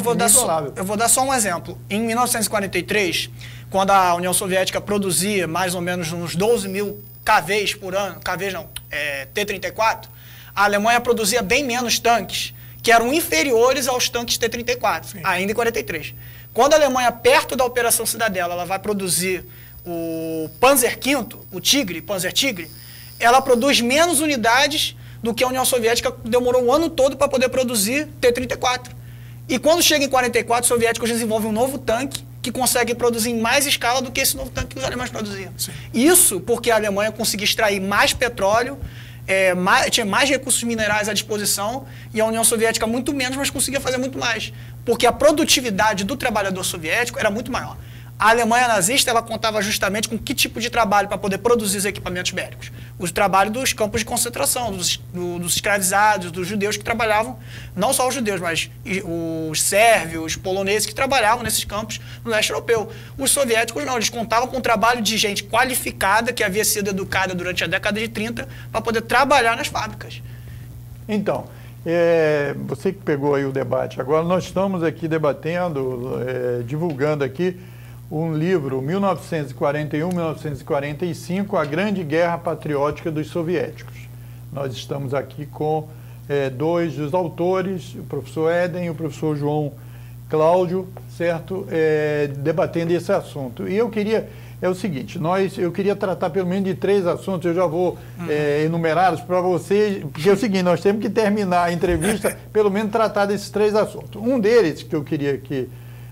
só um exemplo. Em 1943, quando a União Soviética produzia mais ou menos uns 12 mil KVs por ano, T-34, a Alemanha produzia bem menos tanques, que eram inferiores aos tanques T-34, ainda em 43. Quando a Alemanha, perto da Operação Cidadela, ela vai produzir o Panzer V, o Panzer Tigre, ela produz menos unidades do que a União Soviética demorou o ano todo para poder produzir T-34. E quando chega em 44, os soviéticos desenvolvem um novo tanque que consegue produzir em mais escala do que esse novo tanque que os alemães produziam. Sim. Isso porque a Alemanha conseguia extrair mais petróleo, tinha mais recursos minerais à disposição, e a União Soviética muito menos, mas conseguia fazer muito mais. Porque a produtividade do trabalhador soviético era muito maior. A Alemanha nazista, ela contava justamente com que tipo de trabalho para poder produzir os equipamentos bélicos? O trabalho dos campos de concentração, dos escravizados, dos judeus que trabalhavam, não só os judeus, mas os sérvios, os poloneses que trabalhavam nesses campos no leste europeu. Os soviéticos não, eles contavam com o trabalho de gente qualificada, que havia sido educada durante a década de 30, para poder trabalhar nas fábricas. Então,
você que pegou aí o debate, agora nós estamos aqui debatendo, divulgando aqui, um livro, 1941-1945, A Grande Guerra Patriótica dos Soviéticos. Nós estamos aqui com dois dos autores, o professor Éden e o professor João Cláudio, certo? Debatendo esse assunto. E eu queria, o seguinte, eu queria tratar pelo menos de 3 assuntos, eu já vou enumerá-los para vocês, porque é o seguinte, nós temos que terminar a entrevista, pelo menos tratar desses 3 assuntos. Um deles que eu queria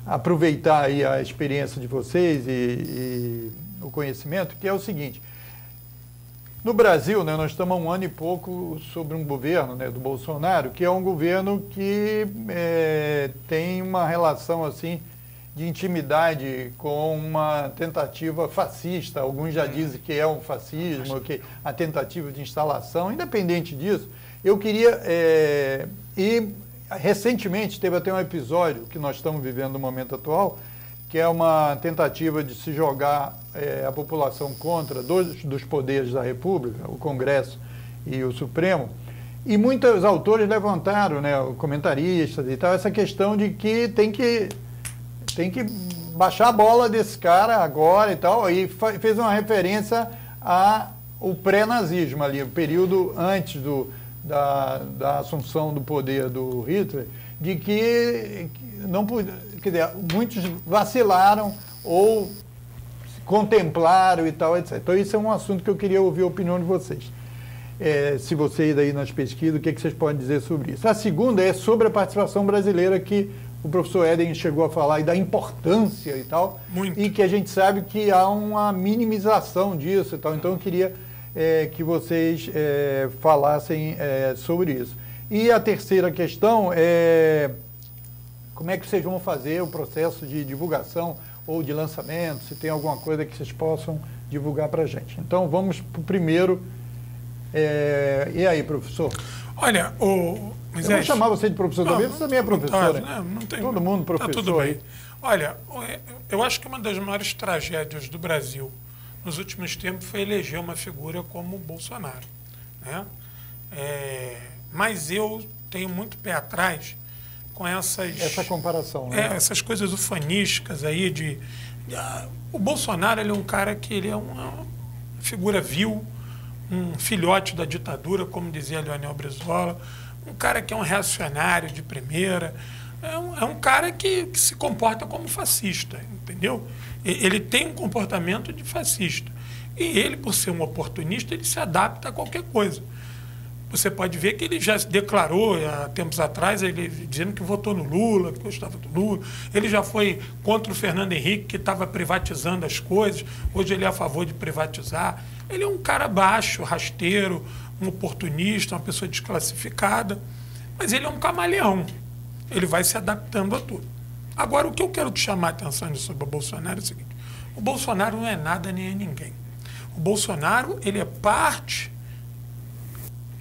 aproveitar aí a experiência de vocês e o conhecimento, que é o seguinte, no Brasil, né, nós estamos há 1 ano e pouco sobre um governo, né, do Bolsonaro, que é um governo que tem uma relação assim de intimidade com uma tentativa fascista. Alguns já dizem que é um fascismo, que a tentativa de instalação. Independente disso, eu queria recentemente teve até um episódio que nós estamos vivendo no momento atual, que é uma tentativa de se jogar a população contra dos poderes da República, o Congresso e o Supremo, e muitos autores levantaram, né, comentaristas e tal, essa questão de que tem que baixar a bola desse cara agora e tal, e fez uma referência ao pré-nazismo ali, o período antes da assunção do poder do Hitler, de que não podia, quer dizer, muitos vacilaram ou contemplaram e tal, etc. Então isso é um assunto que eu queria ouvir a opinião de vocês. Se vocês aí nas pesquisas, o que vocês podem dizer sobre isso? A segunda é sobre a participação brasileira, que o professor Éden chegou a falar, e da importância e tal, muito. E que a gente sabe que há uma minimização disso e tal. Então eu queria que vocês falassem sobre isso. E a terceira questão é como é que vocês vão fazer o processo de divulgação ou de lançamento, se tem alguma coisa que vocês possam divulgar para a gente. Então vamos para o primeiro. E aí, professor?
Olha, eu
vou chamar você de professor também, você também é professor.
Não tem,
todo mundo professor.
Tá tudo bem. Olha, eu acho que uma das maiores tragédias do Brasil nos últimos tempos foi eleger uma figura como o Bolsonaro, né? Mas eu tenho muito pé atrás com essa
comparação, né?
Essas coisas ufanísticas aí o Bolsonaro, ele é um cara que ele é uma figura vil, um filhote da ditadura, como dizia Leonel Brizola, um cara que é um reacionário de primeira, é um cara que se comporta como fascista, entendeu? Ele tem um comportamento de fascista. E ele, por ser um oportunista, ele se adapta a qualquer coisa. Você pode ver que ele já se declarou há tempos atrás, ele dizendo que votou no Lula, que gostava do Lula. Ele já foi contra o Fernando Henrique, que estava privatizando as coisas. Hoje ele é a favor de privatizar. Ele é um cara baixo, rasteiro, um oportunista, uma pessoa desclassificada. Mas ele é um camaleão. Ele vai se adaptando a tudo. Agora, o que eu quero te chamar a atenção sobre o Bolsonaro é o seguinte. O Bolsonaro não é nada nem é ninguém. O Bolsonaro, ele é parte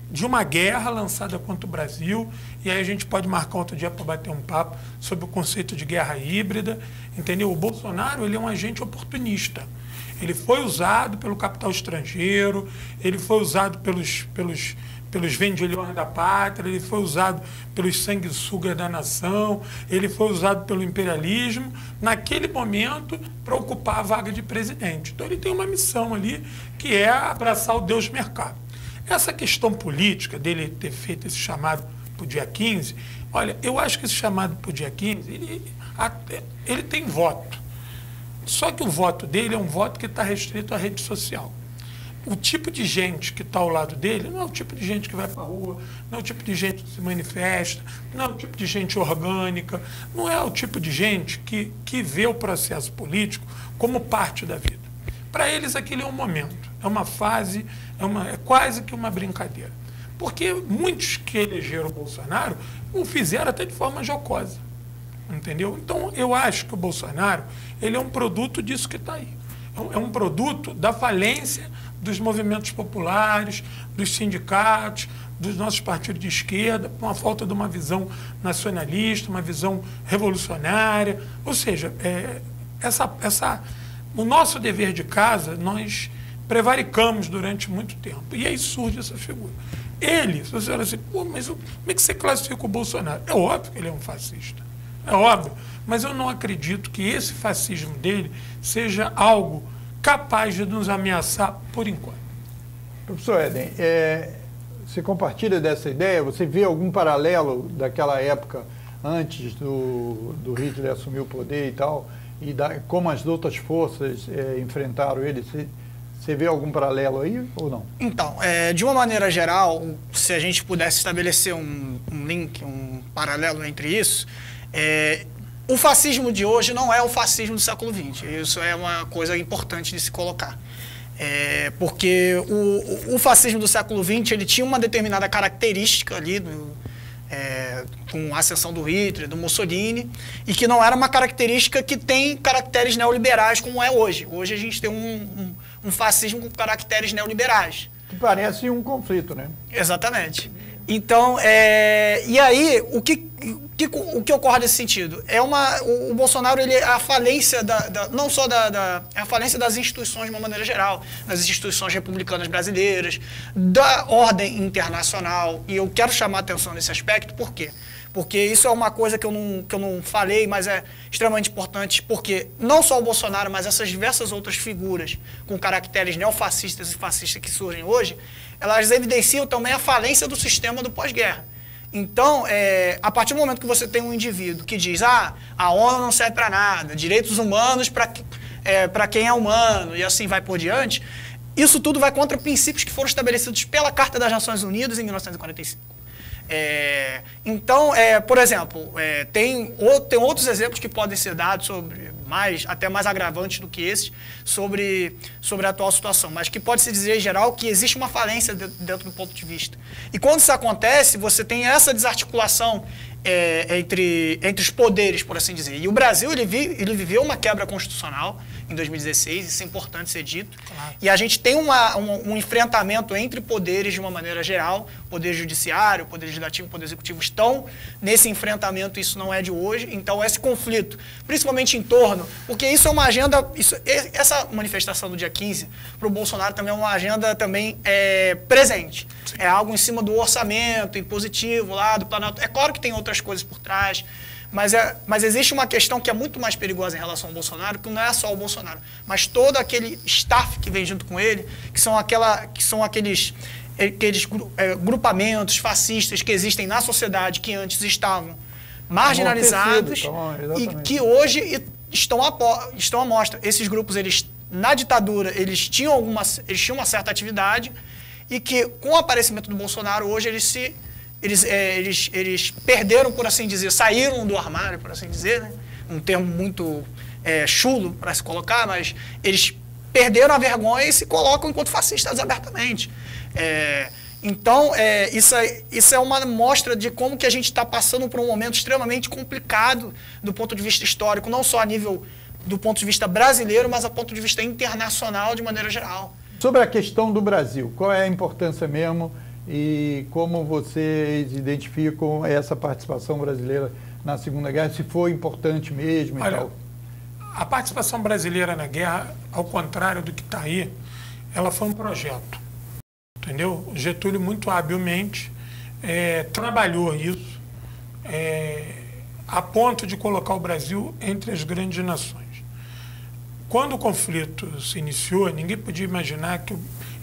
de uma guerra lançada contra o Brasil, e aí a gente pode marcar outro dia para bater um papo sobre o conceito de guerra híbrida, entendeu? O Bolsonaro, ele é um agente oportunista. Ele foi usado pelo capital estrangeiro, ele foi usado pelos vendilhões da pátria, ele foi usado pelos sanguessugas da nação, ele foi usado pelo imperialismo, naquele momento, para ocupar a vaga de presidente. Então ele tem uma missão ali, que é abraçar o Deus mercado. Essa questão política dele ter feito esse chamado para o dia 15, olha, eu acho que esse chamado para o dia 15, ele tem voto. Só que o voto dele é um voto que está restrito à rede social. O tipo de gente que está ao lado dele não é o tipo de gente que vai para a rua, não é o tipo de gente que se manifesta, não é o tipo de gente orgânica, não é o tipo de gente que vê o processo político como parte da vida. Para eles, aquele é um momento, é uma fase, é quase que uma brincadeira. Porque muitos que elegeram o Bolsonaro o fizeram até de forma jocosa, entendeu? Então, eu acho que o Bolsonaro ele é um produto disso que está aí. É um produto da falência dos movimentos populares, dos sindicatos, dos nossos partidos de esquerda, com a falta de uma visão nacionalista, uma visão revolucionária. Ou seja, o nosso dever de casa, nós prevaricamos durante muito tempo. E aí surge essa figura. Ele, se você olha assim, pô, mas como é que você classifica o Bolsonaro? É óbvio que ele é um fascista. É óbvio. Mas eu não acredito que esse fascismo dele seja algo capaz de nos ameaçar por enquanto.
Professor Éden, você compartilha dessa ideia? Você vê algum paralelo daquela época, antes do Hitler assumir o poder e tal, e como as outras forças enfrentaram ele? Você vê algum paralelo aí ou não?
Então, de uma maneira geral, se a gente pudesse estabelecer um link, um paralelo entre isso, o fascismo de hoje não é o fascismo do século XX. Isso é uma coisa importante de se colocar. Porque o fascismo do século XX ele tinha uma determinada característica ali, com a ascensão do Hitler, do Mussolini, e que não era uma característica que tem caracteres neoliberais como é hoje. Hoje a gente tem um fascismo com caracteres neoliberais.
Que parece um conflito, né?
Exatamente. Então, e aí, o que ocorre nesse sentido? O Bolsonaro, ele é a falência, não só é a falência das instituições de uma maneira geral, das instituições republicanas brasileiras, da ordem internacional, e eu quero chamar a atenção nesse aspecto, por quê? Porque isso é uma coisa que eu não falei, mas é extremamente importante, porque não só o Bolsonaro, mas essas diversas outras figuras com caracteres neofascistas e fascistas que surgem hoje, elas evidenciam também a falência do sistema do pós-guerra. Então, a partir do momento que você tem um indivíduo que diz a ONU não serve para nada, direitos humanos para quem é humano, e assim vai por diante, isso tudo vai contra princípios que foram estabelecidos pela Carta das Nações Unidas em 1945. Então, por exemplo, tem outros exemplos que podem ser dados até mais agravantes do que esses sobre a atual situação, mas que pode se dizer em geral que existe uma falência dentro do ponto de vista. E quando isso acontece, você tem essa desarticulação entre os poderes, por assim dizer. E o Brasil ele viveu uma quebra constitucional em 2016, isso é importante ser dito. Claro. E a gente tem um enfrentamento entre poderes de uma maneira geral, poder judiciário, poder legislativo, poder executivo estão nesse enfrentamento, isso não é de hoje. Então esse conflito, principalmente em torno, porque isso é uma agenda, essa manifestação do dia 15 para o Bolsonaro também é uma agenda também presente. Sim. É algo em cima do orçamento impositivo lá, do Planalto. É claro que tem outras coisas por trás, mas existe uma questão que é muito mais perigosa em relação ao Bolsonaro, que não é só o Bolsonaro, mas todo aquele staff que vem junto com ele, que são aqueles grupamentos fascistas que existem na sociedade, que antes estavam marginalizados e que hoje estão à mostra. Esses grupos, na ditadura, eles tinham uma certa atividade e que, com o aparecimento do Bolsonaro, hoje eles perderam, por assim dizer, saíram do armário, por assim dizer, né? Um termo muito chulo para se colocar, mas eles perderam a vergonha e se colocam enquanto fascistas abertamente. Então, isso é uma mostra de como que a gente está passando por um momento extremamente complicado do ponto de vista histórico, não só a nível do ponto de vista brasileiro, mas a ponto de vista internacional de maneira geral.
Sobre a questão do Brasil, qual é a importância mesmo e como vocês identificam essa participação brasileira na Segunda Guerra, se foi importante mesmo e tal?
A participação brasileira na guerra, ao contrário do que está aí, ela foi um projeto. entendeu? O Getúlio muito habilmente trabalhou isso a ponto de colocar o Brasil entre as grandes nações. Quando o conflito se iniciou, ninguém podia imaginar que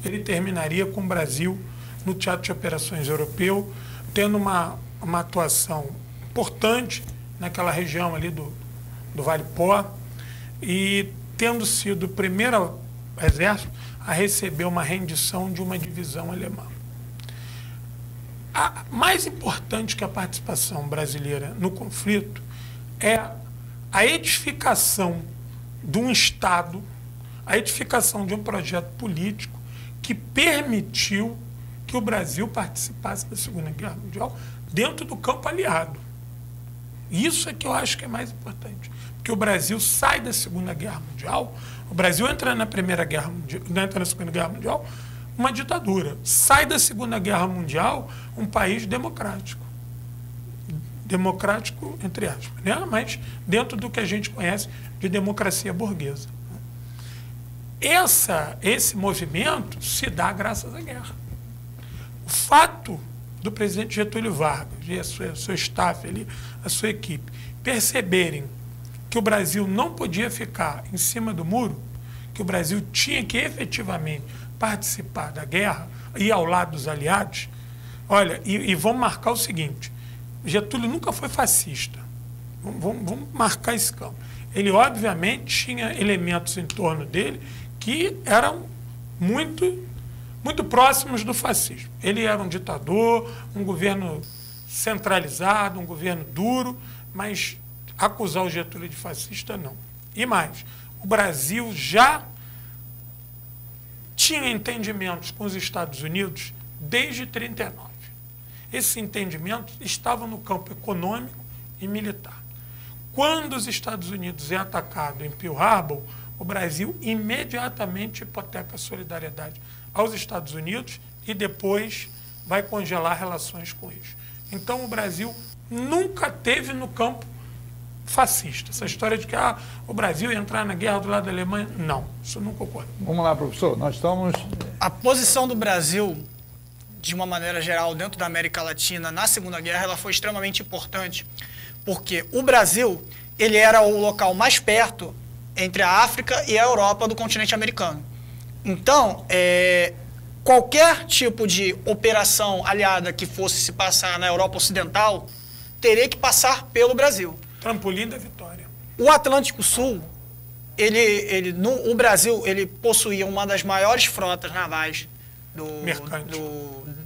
ele terminaria com o Brasil no teatro de operações europeu, tendo uma atuação importante naquela região ali do Vale Pó e tendo sido o primeiro exército a receber uma rendição de uma divisão alemã. Mais importante que a participação brasileira no conflito é a edificação de um Estado, a edificação de um projeto político que permitiu que o Brasil participasse da Segunda Guerra Mundial dentro do campo aliado. Isso é que eu acho que é mais importante. Porque o Brasil sai da Segunda Guerra Mundial, o Brasil entra na Primeira Guerra Mundial, entra na Segunda Guerra Mundial, uma ditadura. Sai da Segunda Guerra Mundial um país democrático. Democrático, entre aspas, né? Mas dentro do que a gente conhece de democracia burguesa. Esse movimento se dá graças à guerra. O fato do presidente Getúlio Vargas e a sua staff ali, a sua equipe, perceberem que o Brasil não podia ficar em cima do muro, que o Brasil tinha que efetivamente participar da guerra e ao lado dos aliados. Olha, e vamos marcar o seguinte, Getúlio nunca foi fascista. Vamos marcar esse campo. Ele, obviamente, tinha elementos em torno dele que eram muito próximos do fascismo. Ele era um ditador, um governo centralizado, um governo duro, mas acusar o Getúlio de fascista, não. E mais, o Brasil já tinha entendimentos com os Estados Unidos desde 1939. Esses entendimentos estavam no campo econômico e militar. Quando os Estados Unidos é atacado em Pearl Harbor, o Brasil imediatamente hipoteca a solidariedade aos Estados Unidos e depois vai congelar relações com eles. Então o Brasil nunca teve no campo fascista. Essa história de que o Brasil ia entrar na guerra do lado da Alemanha, não, isso nunca ocorreu.
Vamos lá, professor, nós estamos...
A posição do Brasil, de uma maneira geral, dentro da América Latina, na Segunda Guerra, ela foi extremamente importante, porque o Brasil, ele era o local mais perto entre a África e a Europa do continente americano. Então, qualquer tipo de operação aliada que fosse se passar na Europa Ocidental, teria que passar pelo Brasil.
Trampolim da vitória.
O Atlântico Sul, o Brasil, ele possuía uma das maiores frotas navais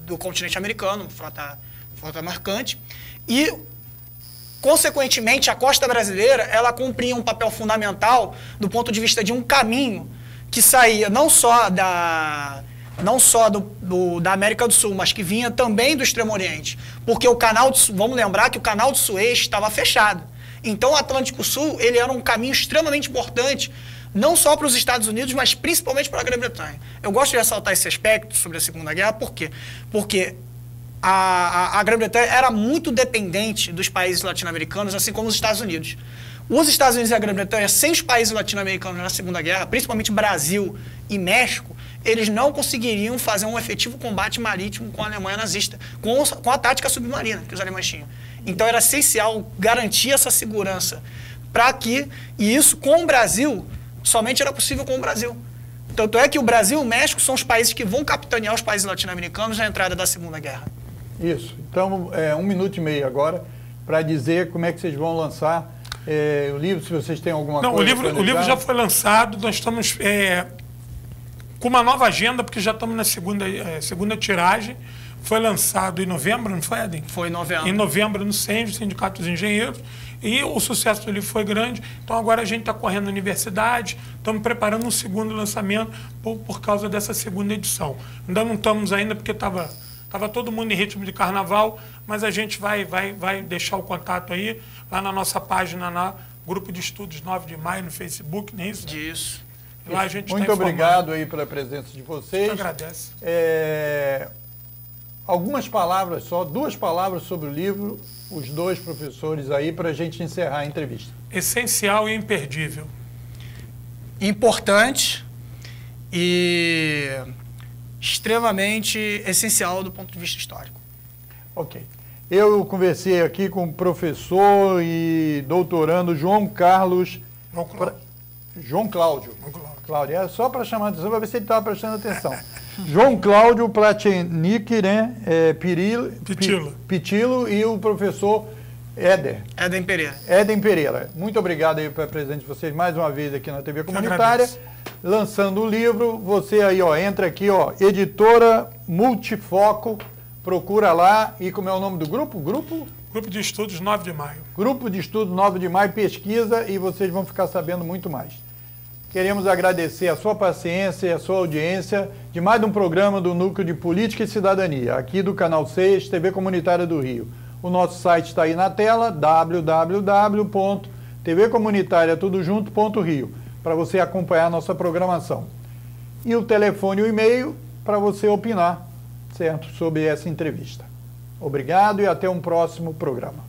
do continente americano, frota mercante, e, consequentemente, a costa brasileira, ela cumpria um papel fundamental do ponto de vista de um caminho que saía não só da América do Sul, mas que vinha também do Extremo Oriente. Porque vamos lembrar que o canal de Suez estava fechado. Então o Atlântico Sul, ele era um caminho extremamente importante, não só para os Estados Unidos, mas principalmente para a Grã-Bretanha. Eu gosto de ressaltar esse aspecto sobre a Segunda Guerra, por quê? Porque a Grã-Bretanha era muito dependente dos países latino-americanos, assim como os Estados Unidos. Os Estados Unidos e a Grã-Bretanha, sem os países latino-americanos na Segunda Guerra, principalmente Brasil e México, eles não conseguiriam fazer um efetivo combate marítimo com a Alemanha nazista, com a tática submarina que os alemães tinham. Então era essencial garantir essa segurança e isso com o Brasil, somente era possível com o Brasil. Tanto é que o Brasil e o México são os países que vão capitanear os países latino-americanos na entrada da Segunda Guerra.
Isso. Então, 1 minuto e meio agora, para dizer como é que vocês vão lançar o livro, se vocês têm alguma coisa...
O livro já foi lançado, nós estamos com uma nova agenda, porque já estamos na segunda tiragem. Foi lançado em novembro, não foi, Edem?
Foi em novembro.
Em novembro, no SENS, Sindicato dos Engenheiros, e o sucesso do livro foi grande. Então agora a gente está correndo na universidade, estamos preparando um segundo lançamento por causa dessa segunda edição. Ainda não estamos ainda, porque estava todo mundo em ritmo de carnaval, mas a gente vai deixar o contato aí, lá na nossa página, no Grupo de Estudos 9 de Maio, no Facebook, não é isso?
Isso.
Lá a gente
Muito obrigado aí pela presença de vocês.
Eu agradeço.
Algumas palavras só, 2 palavras sobre o livro, os 2 professores aí, para a gente encerrar a entrevista.
Essencial e imperdível.
Importante e extremamente essencial do ponto de vista histórico.
Ok. Eu conversei aqui com o professor e doutorando João Cláudio. Cláudio, é só para chamar a atenção, para ver se ele estava prestando atenção. João Cláudio Platenic, né? Pitilo e o professor Éden Pereira. Muito obrigado aí pela presença de vocês mais uma vez aqui na TV Comunitária. Lançando o livro, você aí, ó, entra aqui, ó, Editora Multifoco, procura lá. E como é o nome do grupo? Grupo
de Estudos 9 de Maio.
Grupo de Estudos 9 de Maio, pesquisa e vocês vão ficar sabendo muito mais. Queremos agradecer a sua paciência e a sua audiência de mais um programa do Núcleo de Política e Cidadania, aqui do Canal 6, TV Comunitária do Rio. O nosso site está aí na tela, www.tvcomunitariatudojunto.rio, para você acompanhar a nossa programação. E o telefone e o e-mail para você opinar, certo, sobre essa entrevista. Obrigado e até um próximo programa.